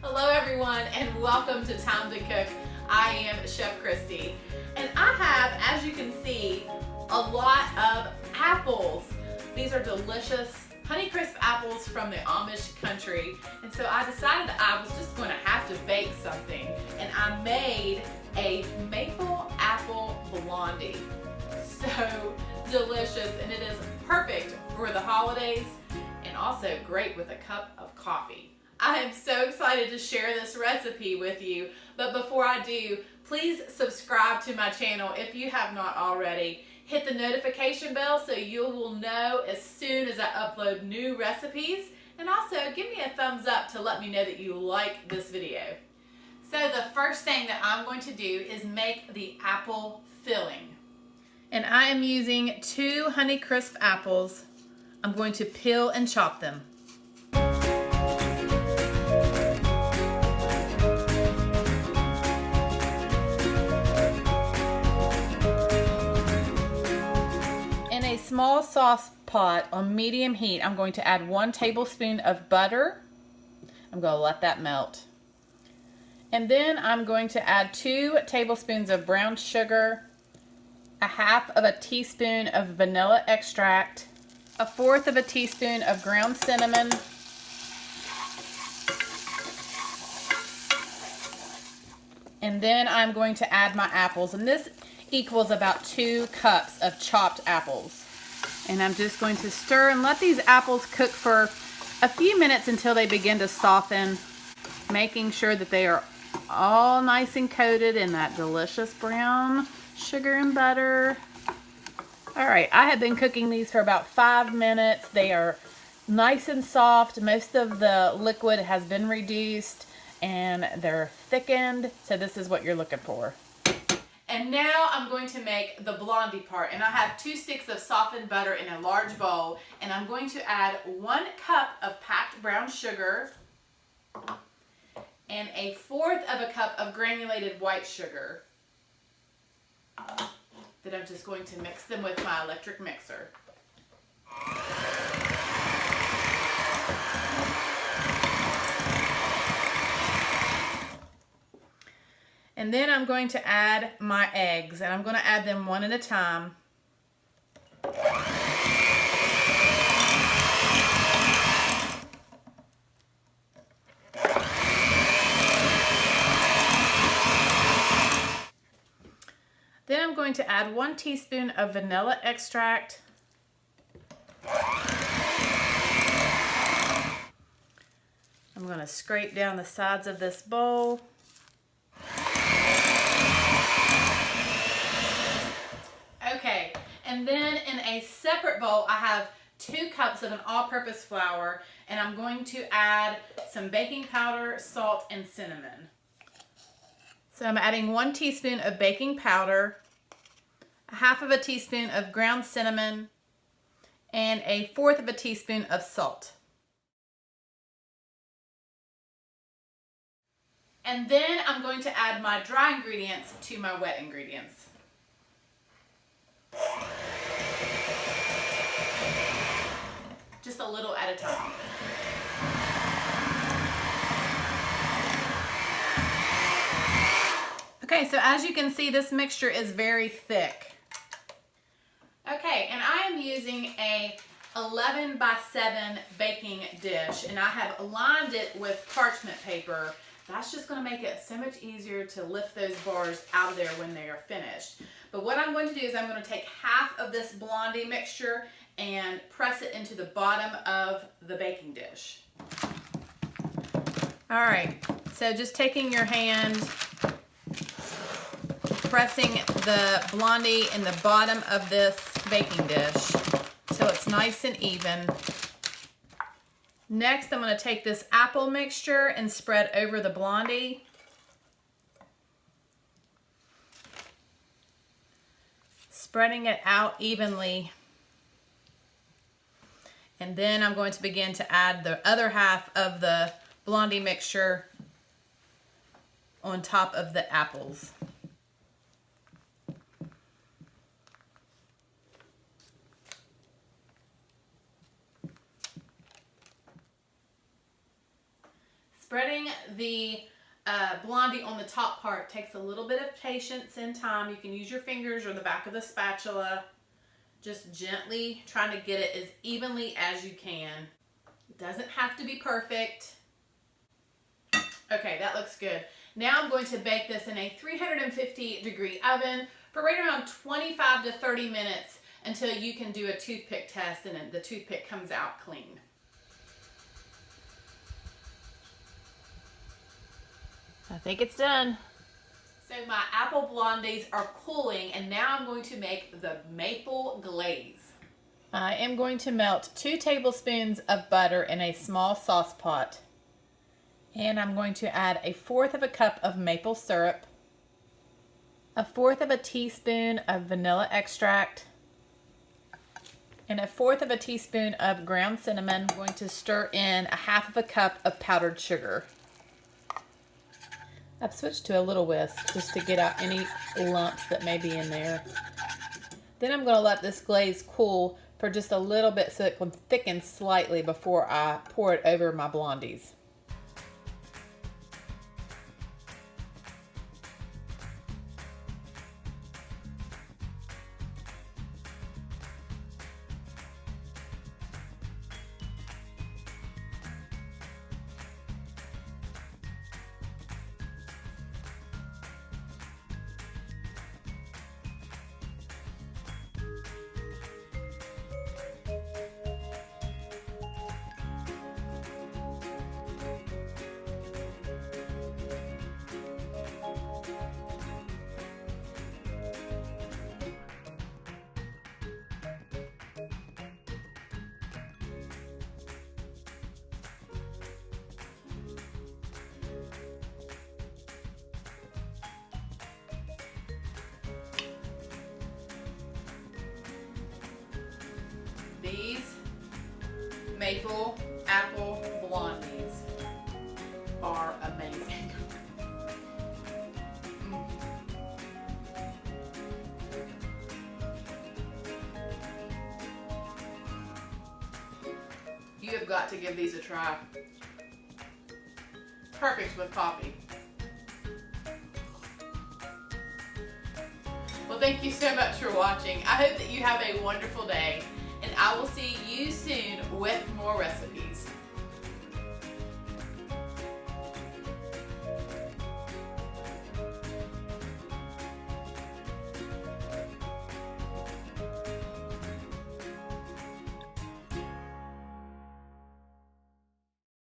Hello everyone and welcome to Time to Cook. I am Chef Christy and I have, as you can see, a lot of apples. These are delicious Honeycrisp apples from the Amish country, and so I decided I was just going to have to bake something, and I made a Maple Apple Blondie. So delicious, and it is perfect for the holidays and also great with a cup of coffee. I am so excited to share this recipe with you, but before I do, please subscribe to my channel if you have not already. Hit the notification bell so you will know as soon as I upload new recipes, and also give me a thumbs up to let me know that you like this video. So the first thing that I'm going to do is make the apple filling. And I am using 2 Honeycrisp apples. I'm going to peel and chop them. Small sauce pot on medium heat, I'm going to add 1 tablespoon of butter. I'm going to let that melt. And then I'm going to add 2 tablespoons of brown sugar, 1/2 of a teaspoon of vanilla extract, 1/4 of a teaspoon of ground cinnamon, and then I'm going to add my apples, and this equals about 2 cups of chopped apples. And I'm just going to stir and let these apples cook for a few minutes until they begin to soften, making sure that they are all nice and coated in that delicious brown sugar and butter. All right, I have been cooking these for about 5 minutes. They are nice and soft. Most of the liquid has been reduced and they're thickened. So this is what you're looking for. And now I'm going to make the Blondie part, and I have 2 sticks of softened butter in a large bowl, and I'm going to add 1 cup of packed brown sugar and 1/4 of a cup of granulated white sugar. Then I'm just going to mix them with my electric mixer. And then I'm going to add my eggs, and I'm going to add them one at a time. Then I'm going to add 1 teaspoon of vanilla extract. I'm going to scrape down the sides of this bowl. Okay, and then in a separate bowl, I have 2 cups of an all-purpose flour, and I'm going to add some baking powder, salt, and cinnamon. So I'm adding 1 teaspoon of baking powder, 1/2 of a teaspoon of ground cinnamon, and 1/4 of a teaspoon of salt. And then I'm going to add my dry ingredients to my wet ingredients. Just a little at a time. Okay, so as you can see, this mixture is very thick. Okay, and I am using a 11 by 7 baking dish, and I have lined it with parchment paper. That's just going to make it so much easier to lift those bars out of there when they are finished. But what I'm going to do is I'm going to take 1/2 of this Blondie mixture and press it into the bottom of the baking dish. All right, so just taking your hand, pressing the Blondie in the bottom of this baking dish so it's nice and even. Next, I'm going to take this apple mixture and spread over the Blondie. Spreading it out evenly. And then I'm going to begin to add the other half of the Blondie mixture on top of the apples. Spreading the Blondie on the top part takes a little bit of patience and time. You can use your fingers or the back of the spatula, just gently trying to get it as evenly as you can. It doesn't have to be perfect. Okay, that looks good. Now I'm going to bake this in a 350-degree oven for right around 25 to 30 minutes until you can do a toothpick test and the toothpick comes out clean. I think it's done. So my apple blondies are cooling, and now I'm going to make the maple glaze. I am going to melt 2 tablespoons of butter in a small sauce pot. And I'm going to add 1/4 of a cup of maple syrup, 1/4 of a teaspoon of vanilla extract, and 1/4 of a teaspoon of ground cinnamon. I'm going to stir in 1/2 of a cup of powdered sugar. I've switched to a little whisk just to get out any lumps that may be in there. Then I'm going to let this glaze cool for just a little bit so it can thicken slightly before I pour it over my blondies. These Maple Apple Blondies are amazing. You have got to give these a try. Perfect with coffee. Well, thank you so much for watching. I hope that you have a wonderful day, and I will see you soon with more recipes.